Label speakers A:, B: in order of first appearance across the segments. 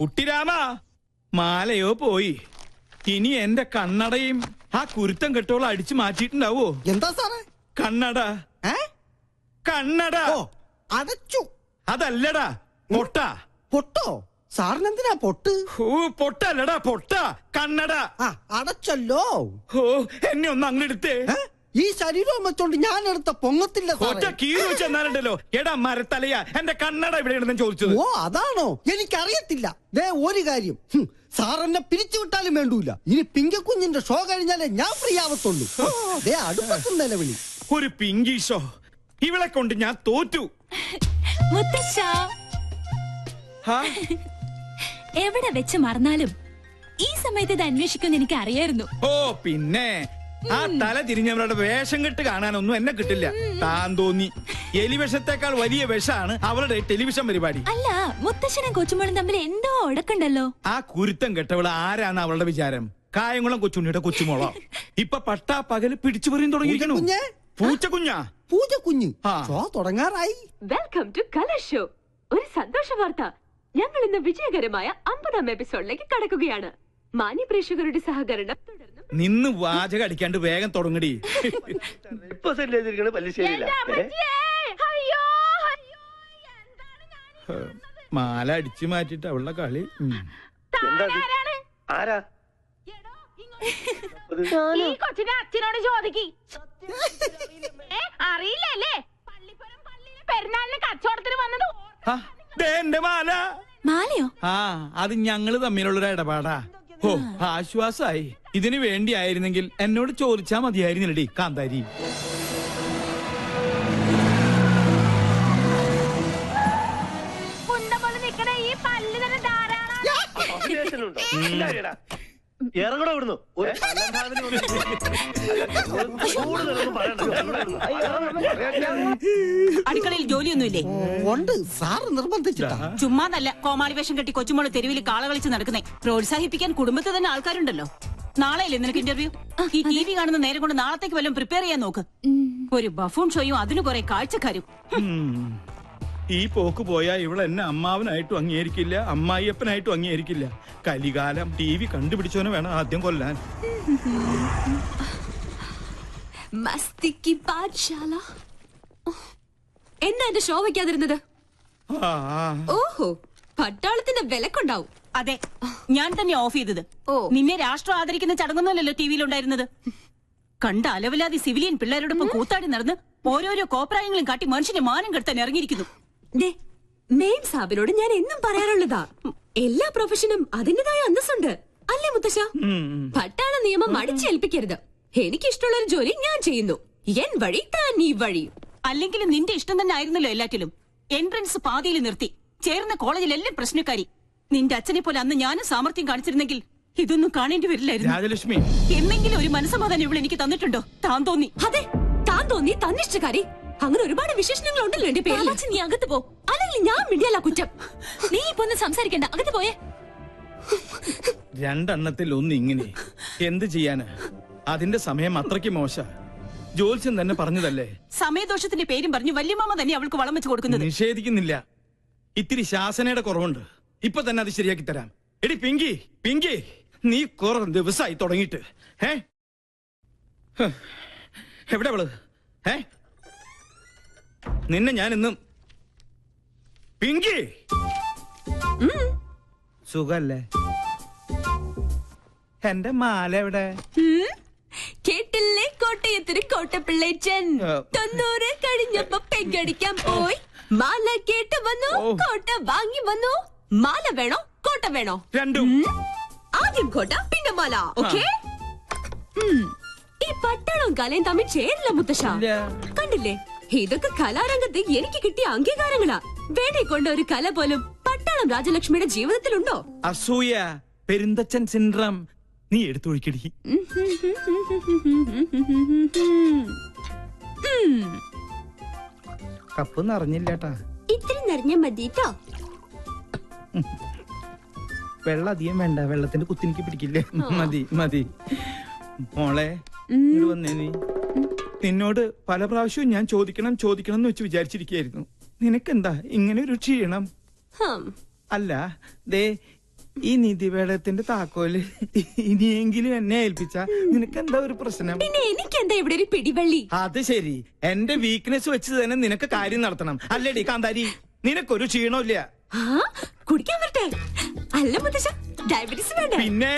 A: കുട്ടിരാമ, മാലയോ പോയി. ഇനി എന്റെ കണ്ണടയും ആ കുരുത്തം കെട്ടോളം അടിച്ചു മാറ്റിയിട്ടുണ്ടാവോ?
B: എന്താ സാറേ?
A: കണ്ണട. കണ്ണട
B: അടച്ചു.
A: അതല്ലടാ, പൊട്ട.
B: പൊട്ടോ? സാറിനെന്തിനാ പൊട്ട്?
A: പൊട്ടല്ലടാ, പൊട്ട. കണ്ണട
B: അടച്ചല്ലോ.
A: എന്നെ ഒന്ന് അങ്ങെടുത്തേ.
B: ഈ ശരീരം വെച്ചോണ്ട് ഞാൻ എടുത്ത പൊങ്ങത്തില്ല.
A: കീറി വെച്ചെന്നാലുണ്ടല്ലോ. എടാ മരത്തലയാ, എന്റെ കണ്ണട എവിടെയാണെന്ന് ചോദിച്ചത്.
B: ഓ അതാണോ? എനിക്കറിയത്തില്ല. ദേ ഒരു കാര്യം, സാർ എന്നെ പിരിച്ചുവിട്ടാലും വേണ്ടൂല. ഇനി പിങ്കക്കുഞ്ഞിന്റെ ഷോ കഴിഞ്ഞാലേ ഞാൻ ഫ്രീ ആവത്തുള്ളൂ. ദേ അടുപ്പത്തും നിലവിളി.
A: ഒരു പിങ്കി ഷോ? ഇവളെ കൊണ്ട് ഞാൻ തോറ്റു.
C: എവിടെ വെച്ച് മറന്നാലും ഈ സമയത്ത് ഇത് അന്വേഷിക്കുമെന്ന് എനിക്ക് അറിയായിരുന്നു.
A: ഓ പിന്നെ, ആ തല തിരിഞ്ഞവരുടെ വേഷം കെട്ട് കാണാനൊന്നും എന്നെ കിട്ടില്ല. താൻ തോന്നി. എലിവിഷത്തെക്കാൾ വലിയ വിഷമാണ് അവളുടെ ടെലിവിഷൻ പരിപാടി.
C: അല്ല, മുത്തശ്ശനും കൊച്ചുമോളും തമ്മിൽ എന്തോ ഉടക്കുണ്ടല്ലോ.
A: ആ കുരുത്തം കെട്ടവള് ആരാണ് അവളുടെ വിചാരം? കായംകുളം കൊച്ചുണ്ണിയുടെ കൊച്ചുമോളോ? ഇപ്പൊ പട്ടാ പകല് പിടിച്ചു പറയും തുടങ്ങിയിരിക്കണു. പൂച്ചക്കുഞ്ഞാ?
B: പൂച്ചക്കുഞ്ഞ് ഷോ തുടങ്ങാറായി.
D: Welcome to colour show. ഒരു സന്തോഷ വാർത്ത. ഞങ്ങൾ ഇന്ന് വിജയകരമായ 50ാം എപ്പിസോഡിലേക്ക് കടക്കുകയാണ്. മാന്യ പ്രേക്ഷകരുടെ സഹകരണം തുടർന്നും.
A: നിന്ന് വാചകം അടിക്കാണ്ട് വേഗം തുടങ്ങടി. മാല അടിച്ചു മാറ്റിട്ട് അവളുടെ കളി.
D: കൊച്ചിന്റെ അച്ഛനോട് ചോദിക്കി. അറിയില്ലല്ലേ? പെരുന്നാളിന് കച്ചവടത്തിന് വന്നത്
A: എന്റെ മാല.
C: മാലയോ?
A: അത് ഞങ്ങള് തമ്മിലുള്ളൊരു ഇടപാടാ. ഓ, ആശ്വാസായി. ഇതിനു വേണ്ടിയായിരുന്നെങ്കിൽ എന്നോട് ചോദിച്ചാ മതിയായിരുന്നില്ലടി കാന്താരി.
D: ഈ പല്ല് തന്നെ ധാരാളം.
E: ഇറങ്ങണോ ഇവിടുന്ന്?
F: അടുക്കളയിൽ ജോലിയൊന്നുമില്ലേ?
B: ഉണ്ട്, സാറ് നിർബന്ധിച്ചിട്ടാ.
F: ചുമ്മാതല്ല കോമാളി വേഷം കെട്ടി കൊച്ചുമോള് തെരുവിൽ കാള കളിച്ച് നടക്കുന്നേ. പ്രോത്സാഹിപ്പിക്കാൻ കുടുംബത്തിൽ തന്നെ ആൾക്കാരുണ്ടല്ലോ. നാളെയല്ലേ നിനക്ക് ഇന്റർവ്യൂ? ഈ ടി വി കാണുന്ന നേരം കൊണ്ട് നാളത്തേക്ക് വല്ലതും പ്രിപ്പയർ ചെയ്യാൻ നോക്ക്. ഒരു ബഫൂൺ ഷോയും അതിന് കുറെ കാഴ്ചക്കാരും.
A: ഈ പോക്ക് പോയാ ഇവിടെ എന്നെ അമ്മാവനായിട്ടും അംഗീകരിക്കില്ല, അമ്മായിയപ്പനായിട്ടും അംഗീകരിക്കില്ല. കലികാലം. ടി വി കണ്ടുപിടിച്ചവനെ വേണം ആദ്യം കൊല്ലാൻ.
D: മസ്തിക്ക് പാഠശാല. എന്നാ എന്റെ ഷോ വെക്കാതിരുന്നത്? ഓഹോ, പട്ടാളത്തിന്റെ വിലക്കുണ്ടാവും.
F: അതെ, ഞാൻ തന്നെ ഓഫ് ചെയ്തത്. നിന്നെ രാഷ്ട്രം ആദരിക്കുന്ന ചടങ്ങൊന്നുമല്ലല്ലോ ടി വിയിലുണ്ടായിരുന്നത്. കണ്ട അലവലാതി സിവിലിയൻ പിള്ളേരോടൊപ്പം കൂത്താടി നടന്ന് ഓരോരോ കോപ്രായങ്ങളും കാട്ടി മനുഷ്യന്റെ മാനം കെടുത്താൻ ഇറങ്ങിയിരിക്കുന്നു.
D: മെയിൻ സാബിനോട് ഞാൻ എന്നും പറയാറുള്ളതാ, എല്ലാ പ്രൊഫഷനും അതിന്റേതായ അന്തസ്സുണ്ട്. അല്ലേ മുത്തശ്ശ? പട്ടാള നിയമം അടിച്ചേൽപ്പിക്കരുത്. എനിക്കിഷ്ടമുള്ള ഒരു ജോലി ഞാൻ ചെയ്യുന്നു. എൻ വഴി താൻ ഈ വഴി.
F: അല്ലെങ്കിലും നിന്റെ ഇഷ്ടം തന്നെ ആയിരുന്നല്ലോ എല്ലാറ്റിലും. എൻട്രൻസ് പാതിയിൽ നിർത്തി. ചേർന്ന കോളേജിലെല്ലാം പ്രശ്നക്കാരി. നിന്റെ അച്ഛനെ പോലെ അന്ന് ഞാനും സാമർത്ഥ്യം കാണിച്ചിരുന്നെങ്കിൽ ഇതൊന്നും കാണേണ്ടി വരില്ലായിരുന്നു.
A: രാജലക്ഷ്മി,
F: എന്നെങ്കിലും ഒരു മനസ്സമാധാനം ഇവിടെ എനിക്ക് തന്നിട്ടുണ്ടോ? താൻ തോന്നി.
D: അതെ, താൻ തോന്നി, തന്നിഷ്ടക്കാരി. അങ്ങനെ ഒരുപാട് വിശേഷണങ്ങൾ ഉണ്ടല്ലോ എന്റെ പേരിൽ.
C: നീ അകത്ത് പോ,
D: അല്ലെങ്കിൽ ഞാൻ മിണ്ടിയല്ല കുറ്റം.
C: നീ ഇപ്പൊ ഒന്നും സംസാരിക്കണ്ട, അകത്ത് പോയേ.
A: രണ്ടെണ്ണത്തിൽ ഒന്ന് ഇങ്ങനെ എന്ത് ചെയ്യാന്? അതിന്റെ സമയം അത്രയ്ക്ക് മോശ. ജോത്സ്യം തന്നെ പറഞ്ഞതല്ലേ.
F: സമയദോഷത്തിന്റെ പേരും പറഞ്ഞു വല്യമാമ തന്നെ അവൾക്ക് വളം വെച്ച് കൊടുക്കുന്നത്.
A: നിഷേധിക്കുന്നില്ല. ഇത്തിരി ശാസനയുടെ കുറവുണ്ട്. ഇപ്പൊ തന്നെ അത് ശരിയാക്കി തരാം. എടി പിങ്കി, പിങ്കി, നീ കുറെ ദിവസമായി തുടങ്ങിയിട്ട്. എവിടെ അവള്? നിന്നെ ഞാൻ ഇന്നും. പിങ്കി, സുഖല്ലേ? എന്റെ മാല എവിടെ?
D: കേട്ടില്ലേ കോട്ടയത്തിന് കോട്ടപ്പിള്ളേച്ചൻ 90 കഴിഞ്ഞപ്പോ പെങ്കടിക്കാൻ പോയി. മാല കേട്ട് വന്നു, കോട്ട വാങ്ങി വന്നു. മാല വേണോ കോട്ട വേണോ?
A: രണ്ടും.
D: ആദ്യം കോട്ട പിന്നെ മാല. ഓക്കേ? ഈ പട്ടാളവും കലയും തമ്മിൽ ചേരില്ല മുത്തശ്ശ. കണ്ടില്ലേ, ഇതൊക്കെ കലാരംഗത്ത് എനിക്ക് കിട്ടിയ അംഗീകാരങ്ങളാ. വേണേ കൊണ്ട ഒരു കല പോലും പട്ടാളം രാജലക്ഷ്മിയുടെ ജീവിതത്തിലുണ്ടോ?
A: അസൂയ, പെരുന്തച്ചൻ സിൻഡ്രം. നീ എടുത്തൊഴിക്കടി. കപ്പ് നിറഞ്ഞില്ലേട്ടാ.
D: ഇത്തിരി നിറഞ്ഞ മതിട്ടോ.
A: വെള്ളം അധികം വേണ്ട, വെള്ളത്തിന്റെ കുത്തിനിക്ക് പിടിക്കില്ലേ. മതി മതി. മോളെ വന്നേ. നീ നിന്നോട് പല പ്രാവശ്യവും ഞാൻ ചോദിക്കണം ചോദിക്കണം എന്ന് വെച്ച് വിചാരിച്ചിരിക്കുകയായിരുന്നു. നിനക്കെന്താ ഇങ്ങനെ ഒരു ക്ഷീണം? അല്ല, ദേ ഈ നിധിവേടത്തിന്റെ താക്കോല് ഇനിയെങ്കിലും എന്നെ ഏൽപ്പിച്ച നിനക്ക് എന്താ ഒരു പ്രശ്നം?
D: പിന്നെ എനിക്ക് എന്താ ഇവിടെ ഒരു പിടിവള്ളി?
A: അത് ശരി, എന്റെ വീക്ക്നെസ് വെച്ച് തന്നെ നിനക്ക് കാര്യം നടത്തണം അല്ലേടി കാന്താരി? നിനക്കൊരു ക്ഷീണമില്ല.
D: ആ, കുടിക്കാൻ വരട്ടെ? അല്ല മുത്തശ്ശ, ഡയബറ്റീസ് വേണ്ട.
A: പിന്നെ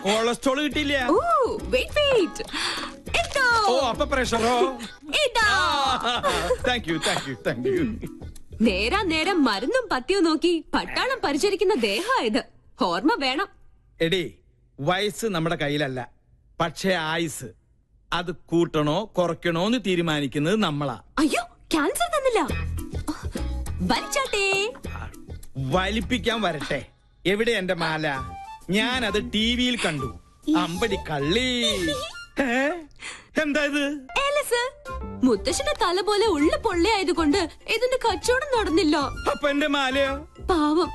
A: കൊളസ്ട്രോൾ കിട്ടിയില്ല.
D: ഓ വെയിറ്റ് എന്തോ.
A: ഓ അപ്പൊ പ്രഷറോ?
D: ഇതാ.
A: Thank you.
D: നേരം മരുന്നും പത്തിയും നോക്കി പട്ടാളം പരിചരിക്കുന്ന ദേഹായത്. ഓർമ്മ വേണം.
A: എടി, വയസ്സ് നമ്മുടെ കയ്യിലല്ല, പക്ഷേ ആയുസ് അത് കൂട്ടണോ കുറയ്ക്കണോ എന്ന് തീരുമാനിക്കുന്നത് നമ്മളാ.
D: അയ്യോ, ക്യാൻസർ തന്നില്ല. വലിച്ചാട്ടേ.
A: വലിപ്പിക്കാൻ വരട്ടെ. എവിടെ എന്റെ മാല? ഞാനത് ടിവിയിൽ കണ്ടു. അമ്പടി കള്ളി. എന്താ ഇത്?
D: മുത്തശ്ശന്റെ തല പോലെ ഉള്ള പൊള്ളയായതുകൊണ്ട് ഇതിന്റെ കച്ചവടം നടന്നില്ല.
A: അപ്പൊ എന്റെ മാലയോ?
D: പാവം,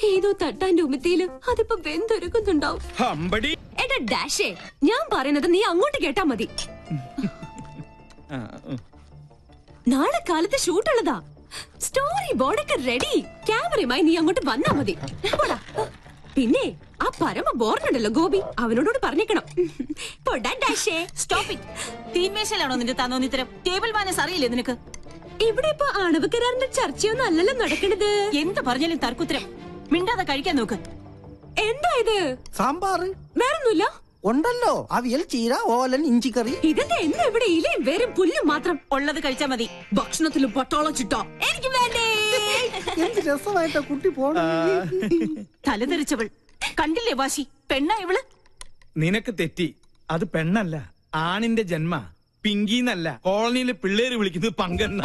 D: ഏതോ തട്ടാന്റെ ഉമിത്തിയില് അതിപ്പോ വെന്തൊരുക്കുന്നുണ്ടാവും.
A: അമ്പടി.
D: എടാ ഡാഷേ, ഞാൻ പറയുന്നത് നീ അങ്ങോട്ട് കേട്ടാ മതി. നാളെ കാലത്ത് ഷൂട്ടുള്ളതാ. സ്റ്റോറി ബോർഡൊക്കെ റെഡി. ക്യാമറയുമായി നീ അങ്ങോട്ട് വന്നാ മതി. പോടാ. പിന്നെ ആ പരമ ബോർഡുണ്ടല്ലോ ഗോപി, അവനോട് പറഞ്ഞേക്കണം. പോടാ ഡാഷേ.
F: Stop it. തീന്മേശയിലാണോ നിന്റെ തന്നോന്നിത്തരം? ടേബിൾ മാനേഴ്സ് അറിയില്ലേ നിനക്ക്?
D: ഇവിടെ ഇപ്പൊ ആണവ കരാറിന്റെ ചർച്ചയൊന്നും അല്ലല്ലോ നടക്കണത്.
F: എന്ത് പറഞ്ഞാലും തർക്കുത്തരം. മിണ്ടാതെ കഴിക്കാൻ നോക്ക്.
D: എന്താ ഇത്?
B: സാമ്പാറ്
D: വേറൊന്നുമില്ല.
B: ഉണ്ടല്ലോ, അവിയൽ, ചീര, ഓലൻ, ഇഞ്ചിക്കറി.
D: ഇതെന്താ എന്നും ഇവിടെ ഇലയും വേരും പുല്ലും മാത്രം?
F: ഉള്ളത് കഴിച്ചാ മതി.
D: ഭക്ഷണത്തിലും പട്ടാളം ചിട്ടോ. എനിക്ക് വേണ്ടേ.
B: എന്ത് രസമായിട്ടാ കുട്ടി പോണ.
F: തലതെറിച്ചവൾ കണ്ടില്ലേ വാശി? പെണ്ണാ ഇവള്.
A: നിനക്ക് തെറ്റി. അത് പെണ്ണല്ല, ആണിന്റെ ജന്മ. പിങ്കിന്നല്ല, കോളനിയിലെ പിള്ളേര് വിളിക്കുന്നത് പങ്കെണ്ണ.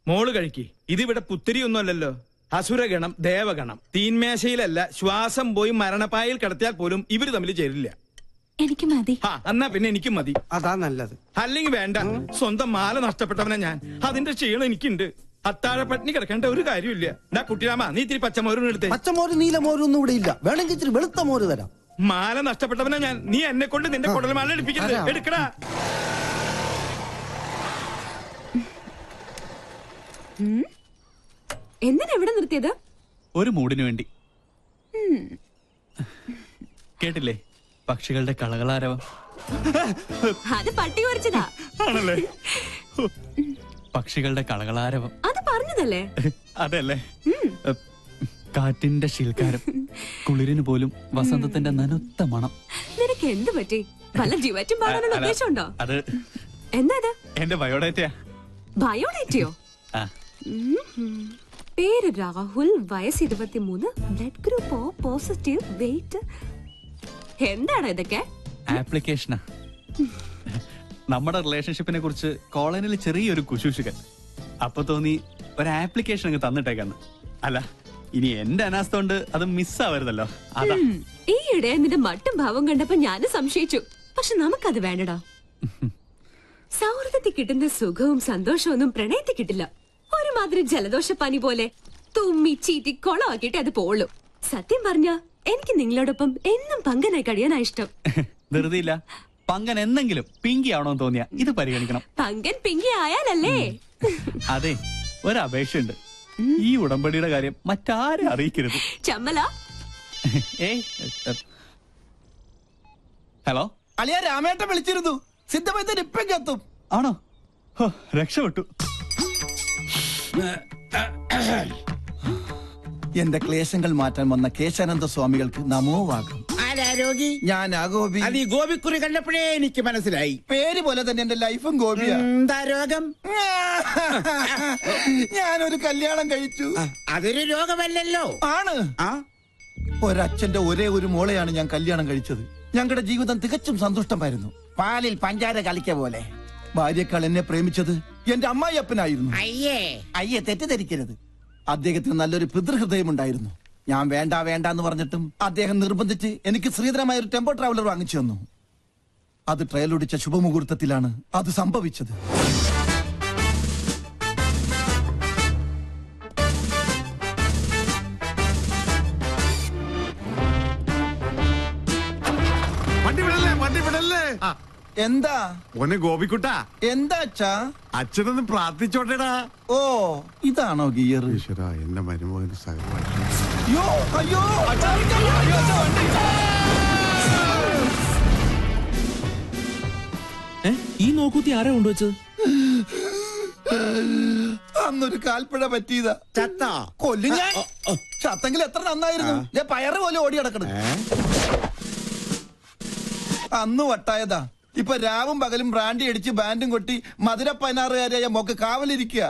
A: മോള് കഴിക്ക്. ഇതിവിടെ പുത്തിരിയൊന്നും അല്ലല്ലോ. അസുരഗണം, ദേവഗണം. തീന്മേശയിലല്ല, ശ്വാസം പോയി മരണപ്പായിൽ കിടത്തിയാൽ പോലും ഇവര് തമ്മിൽ ചേരില്ല.
C: എനിക്ക് മതി.
A: എന്നാ പിന്നെ എനിക്കും മതി.
B: അതാ നല്ലത്.
A: അല്ലെങ്കിൽ വേണ്ട. സ്വന്തം മാല നഷ്ടപ്പെട്ടവനാ ഞാൻ. അതിന്റെ ക്ഷീണം എനിക്കുണ്ട്. അത്താഴ പട്ടിണി കിടക്കേണ്ട ഒരു കാര്യമില്ല. എന്നാ കുട്ടിരാമ, നീ ഇത്തിരി പച്ചമോരും എടുത്തേ.
B: പച്ചമോര് നീലമോരും ഒന്നും ഇവിടെ ഇല്ല. വേണമെങ്കിൽ ഇച്ചിരി വെളുത്ത മോര് തരാം.
A: മാല നഷ്ടപ്പെട്ടവനാ ഞാൻ. നീ എന്നെ കൊണ്ട് നിന്റെ കുടൽ മാല എടുപ്പിക്കരുത്. എടുക്കടാ.
D: എന്തിനാ എവിടെ നിർത്തിയത്?
E: ഒരു മൂടിനു വേണ്ടി. കേട്ടില്ലേ പക്ഷികളുടെ കളകളാരവം?
D: അത് പട്ടി വരച്ചതാ.
A: ആണല്ലേ?
E: പക്ഷികളുടെ കളകളാരവം
D: അത് പറഞ്ഞതല്ലേ?
E: അതല്ലേ? കാറ്റിന്റെ ശീൽക്കാരം, കുളിരിന് പോലും വസന്തത്തിന്റെ നനുത്ത മണം.
D: നിനക്ക് എന്ത് പറ്റി? വല്ല ജിവറ്റും പാടാനുള്ള ഉദ്ദേശമുണ്ടോ?
E: അത്
D: എന്താ ഇത്?
E: എന്റെ ബയോഡേറ്റയാ.
D: ബയോഡേറ്റയോ? പേര് രാഹുൽ, വയസ്സ് 23, blood group O positive, weight. എന്താണ് ഇതൊക്കെ?
E: ആപ്ലിക്കേഷനാ. നമ്മുടെ റിലേഷൻഷിപ്പിനെ കുറിച്ച് കോളനിയിൽ ചെറിയൊരു കുശൂഷുകൻ. അപ്പൊ തോന്നി ഒരു ആപ്ലിക്കേഷൻ അങ്ങ് തന്നിട്ടേക്കാന്ന്. അല്ല, ഇനി എന്റെ അനാസ്ഥ കൊണ്ട് അത് മിസ്സാവരുതല്ലോ. അതാ.
D: ഈയിടെ നിന്റെ മട്ടും ഭാവം കണ്ടപ്പോ ഞാനും സംശയിച്ചു. പക്ഷെ നമുക്കത് വേണ്ടടാ. സൗഹൃദത്തിൽ കിട്ടുന്ന സുഖവും സന്തോഷവും ഒന്നും പ്രണയത്തിൽ കിട്ടില്ല. ഒരുമാതിരി ജലദോഷപ്പനി പോലെ തുമ്മി ചീറ്റി കൊളമാക്കിയിട്ട് അത് പോളൂ. സത്യം പറഞ്ഞ എനിക്ക് നിങ്ങളോടൊപ്പം എന്നും പങ്കനായി കഴിയാനാ ഇഷ്ടം.
E: ധൃതിയില്ല. പങ്കൻ എന്തെങ്കിലും പിങ്കി ആവണോന്ന് തോന്നിയാ ഇത് പരിഗണിക്കണം.
D: പങ്കൻ പിങ്കി ആയാലല്ലേ?
E: അതെ, ഒരപേക്ഷയുണ്ട്. ഈ ഉടമ്പടിയുടെ കാര്യം മറ്റാരെ അറിയിക്കരുത്.
D: ചമ്മല.
E: ഹലോ,
G: അളിയ രാമേട്ടൻ വിളിച്ചിരുന്നു. സിദ്ധമൈത്തൻ ഇപ്പം കത്തും.
E: ആണോ? രക്ഷപ്പെട്ടു.
G: എന്റെ ക്ലേശങ്ങൾ മാറ്റാൻ വന്ന കേശാനന്ദ സ്വാമികൾക്ക് നമോവാകും.
H: ആരാരോഗി?
G: ഞാൻ ആ ഗോപി.
H: അത് ഈ ഗോപിക്കുറി കണ്ടപ്പോഴേ എനിക്ക് മനസ്സിലായി.
G: പേര് പോലെ തന്നെ എന്റെ ലൈഫും ഗോപിയാ.
H: എന്താ രോഗം?
G: ഞാനൊരു കല്യാണം കഴിച്ചു.
H: അതൊരു രോഗമല്ലല്ലോ.
G: ആണ്. ഒരച്ഛന്റെ ഒരേ ഒരു മോളെയാണ് ഞാൻ കല്യാണം കഴിച്ചത്. ഞങ്ങളുടെ ജീവിതം തികച്ചും സന്തുഷ്ടമായിരുന്നു.
H: പാലിൽ പഞ്ചാര കളിക്ക പോലെ.
G: ഭാര്യക്കാൾ എന്നെ പ്രേമിച്ചത് എന്റെ അമ്മായിയപ്പനായിരുന്നു.
H: അയ്യേ
G: തെറ്റിദ്ധരിക്കരുത്. അദ്ദേഹത്തിന് നല്ലൊരു പിതൃഹൃദയമുണ്ടായിരുന്നു. ഞാൻ വേണ്ട എന്ന് പറഞ്ഞിട്ടും അദ്ദേഹം നിർബന്ധിച്ച് എനിക്ക് ശ്രീധരമായ ഒരു ടെമ്പോ ട്രാവലർ വാങ്ങിച്ചു തന്നു. അത് ട്രയലൊടിച്ച ശുഭമുഹൂർത്തത്തിലാണ് അത് സംഭവിച്ചത്.
I: വണ്ടി വിടല്ലേ.
G: എന്താ
I: ഓനെ ഗോപിക്കുട്ട
G: എന്താ അച്ഛാ?
I: അച്ഛനൊന്ന് പ്രാർത്ഥിച്ചോട്ടേടാ.
G: ഓ ഇതാണോ ഗിയർ?
I: ഈശ്വരാ, എന്റെ മരുമകന് സഹപാഠി.
G: അയ്യോ അയ്യോ
A: ഈ നോക്കൂത്തി ആരാ കൊണ്ടുവച്ചത്?
G: അന്നൊരു കാൽപ്പഴ പറ്റിയതാ.
H: ചത്താ
G: കൊല്ലു ഞാൻ. ചത്തെങ്കിൽ എത്ര നന്നായിരുന്നു. ഞാൻ പയറ് പോലെ ഓടി കിടക്കണം. അന്ന് വട്ടായതാ. ഇപ്പൊ രാവും പകലും ബ്രാൻഡി അടിച്ച് ബാൻഡും കൊട്ടി മധുര 16-കാരിയായ മോക്ക് കാവലിരിക്കുക.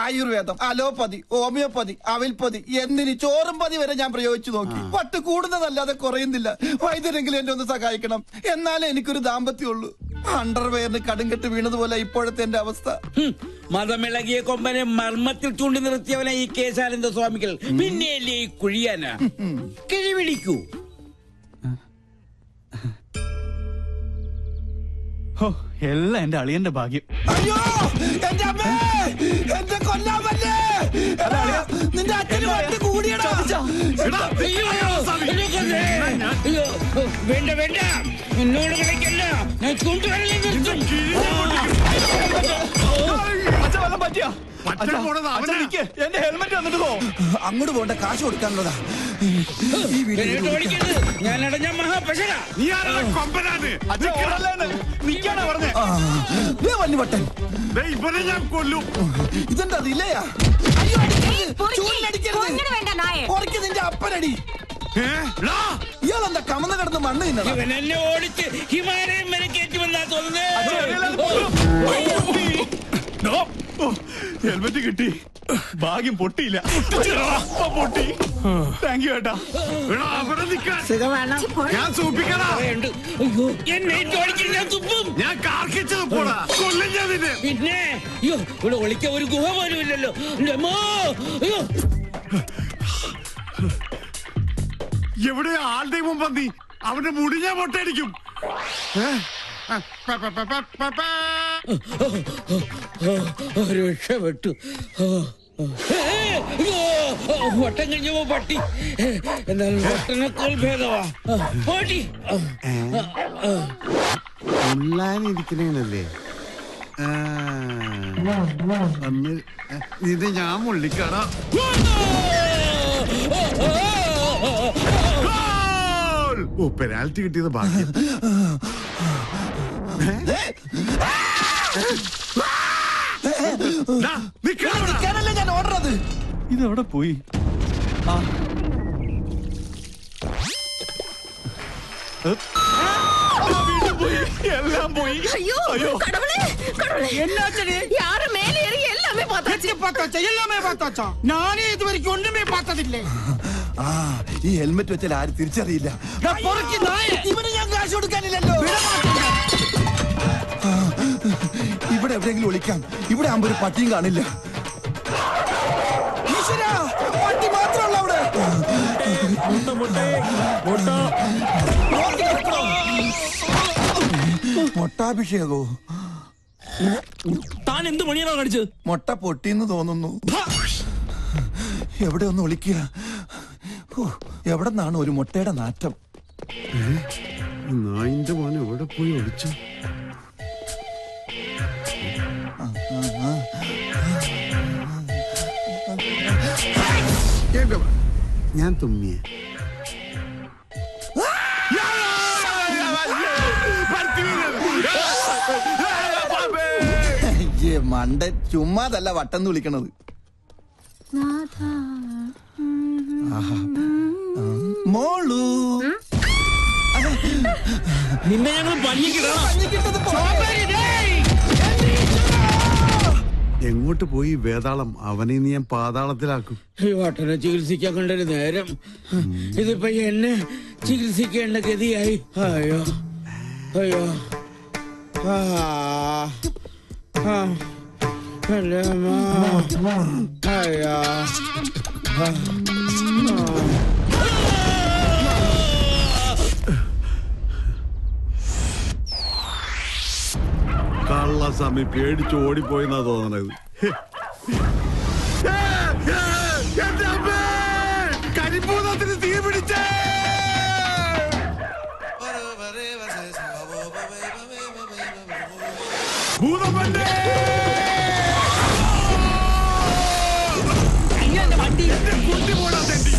G: ആയുർവേദം, അലോപ്പതി, ഹോമിയോപ്പതി, അവിൽപ്പതി എന്തിന് ചോറും പതി വരെ ഞാൻ പ്രയോഗിച്ചു നോക്കി. പട്ട് കൂടുന്നതല്ലാതെ കുറയുന്നില്ല. വൈദ്യരെങ്കിലും എന്നെ ഒന്ന് സഹായിക്കണം. എന്നാലേ എനിക്കൊരു ദാമ്പത്യമുള്ളൂ. അണ്ടർവെയറിന് കടുങ്കെട്ട് വീണതുപോലെ ഇപ്പോഴത്തെ എന്റെ അവസ്ഥ.
J: മതമിളകിയ കൊമ്പനെ മർമ്മത്തിൽ ചൂണ്ടി നിർത്തിയവനെ ഈ കേശാനന്ദ സ്വാമികൾ പിന്നെയല്ലേ ഈ കുഴിയാന കിഴിപിടിക്കൂ.
E: എല്ലാം എന്റെ അളിയന്റെ ഭാഗ്യം.
G: അയ്യോ എന്റെ അമ്മേ, എന്റെ കൊല്ലാമല്ലേ. നിന്റെ അച്ഛന് വണ്ടി കൂടിയടാ.
J: അയ്യോ വേണ്ട വേണ്ട, എന്നോട് കളിക്കല്ല, ഞാൻ ചൂണ്ടുവരലേ നിർത്തും.
E: എന്റെ ഹെൽമെറ്റ് വന്നിട്ട് പോ.
G: അങ്ങോട്ട് പോണ്ട, കാശ് കൊടുക്കാനുള്ളതാ. ഈ വീട്ടിൽ
J: ഓടിക്കരുത്, ഞാൻ അടഞ്ഞ മഹാപശക.
G: വല്ലുവട്ടൻ
I: ഇവനെ ഞാൻ കൊല്ലും.
G: ഇതെന്താ ഇല്ലയാ? നിന്റെ അപ്പനടി. ഇയാളെന്താ കമന്ന് കിടന്ന് മണ്ണ് തിന്നണം?
J: ഇവൻ എന്നെ ഓടിച്ച് ഹിമാലയം വരെ കയറ്റുമെന്നാ തോന്നുന്നത്.
E: ഹെൽമെറ്റ് കിട്ടി, ഭാഗ്യം പൊട്ടിയില്ല. പൊട്ടി. താങ്ക് യു ഏട്ടാ.
I: ഞാൻ സൂപ്പിക്കടാ.
J: എന്നെ ഓടിച്ചിട്ട് ഞാൻ തുപ്പും.
I: ഞാൻ കാർക്കിച്ചത് പോടാ. കൊല്ലും ഞാൻ നിന്നെ.
J: പിന്നെ അയ്യോ, ഇവിടെ ഒളിക്കാൻ ഒരു ഗുഹ പോലും ഇല്ലല്ലോ. അയ്യോ,
I: എവിടെ ആളുടെ മുമ്പ് നീ അവന്റെ മുടി ഞാൻ പൊട്ടടിക്കും.
J: രക്ഷപ്പെട്ടു. വട്ടം കഴിഞ്ഞപ്പോ പട്ടി, എന്നാൽ വട്ടനേക്കാൾ ഭേദവാ പട്ടി.
I: ഉള്ളാനിരിക്കണേനല്ലേ ഇത് ഞാൻ മുള്ളിക്കാടാ. ഓ, പെനാൽറ്റി കിട്ടിയത് ഭാഗ്യം.
G: നിൽക്കാനല്ലേ ഞാൻ ഓടുന്നത്.
E: ഇതെവിടെ പോയി? വീണ്ടും പോയി, എല്ലാം പോയി.
D: ஐயோ கடவுளே கடவுளே,
B: என்னாச்சு?
D: யாரு மேல ஏறி எல்லாமே பார்த்தாச்சு.
B: பார்த்தாச்சா? எல்லாமே பார்த்தாச்சா? நானே இது வரைக்கும் ஒண்ணுமே பார்த்ததில்லை.
G: ആ ഈ ഹെൽമെറ്റ് വെച്ചാൽ ആരും തിരിച്ചറിയില്ല.
B: ഇവന് ഞാൻ കാശ് കൊടുക്കാനില്ലല്ലോ.
G: ഇവിടെ എവിടെയെങ്കിലും ഒളിക്കാം. ഇവിടെ ആകുമ്പോ ഒരു പട്ടിയും കാണില്ല. ഈശ്വരാ, പട്ടി മാത്രമല്ല അവിടെ. മൊട്ടാഭിഷേകോ?
J: താൻ എന്ത് മണിയാണോ കാണിച്ചത്?
G: മൊട്ട പൊട്ടിന്ന് തോന്നുന്നു. എവിടെ ഒന്ന് ഒളിക്കുക? എവിടെ നിന്നാണ് ഒരു മുട്ടയുടെ നാറ്റം?
I: നായിന്റെ മോനെ എവിടെ പോയി ഒളിച്ചു? ഞാൻ തുമ്മിയെ
G: മണ്ട ചുമ്മാതല്ല വട്ടം വിളിക്കണത്. മോളു
J: നിന്നെ ഞങ്ങൾ
I: എങ്ങോട്ട് പോയി വേതാളം? അവനെ നീ ഞാൻ പാതാളത്തിലാക്കും.
J: ഈ വട്ടനെ ചികിത്സിക്കാൻ കണ്ടൊരു നേരം, ഇതിപ്പോ എന്നെ ചികിത്സിക്കേണ്ട ഗതിയായി. അയ്യോ അയ്യോ, അയ്യോ.
I: കള്ളസ്വാമി പേടിച്ച് ഓടിപ്പോയെന്നാ തോന്നണത്. കരിമ്പൂതത്തിന് തീ പിടിച്ചേ. ഭൂതമല്ലേ കുട്ടി പോടാ തെണ്ടി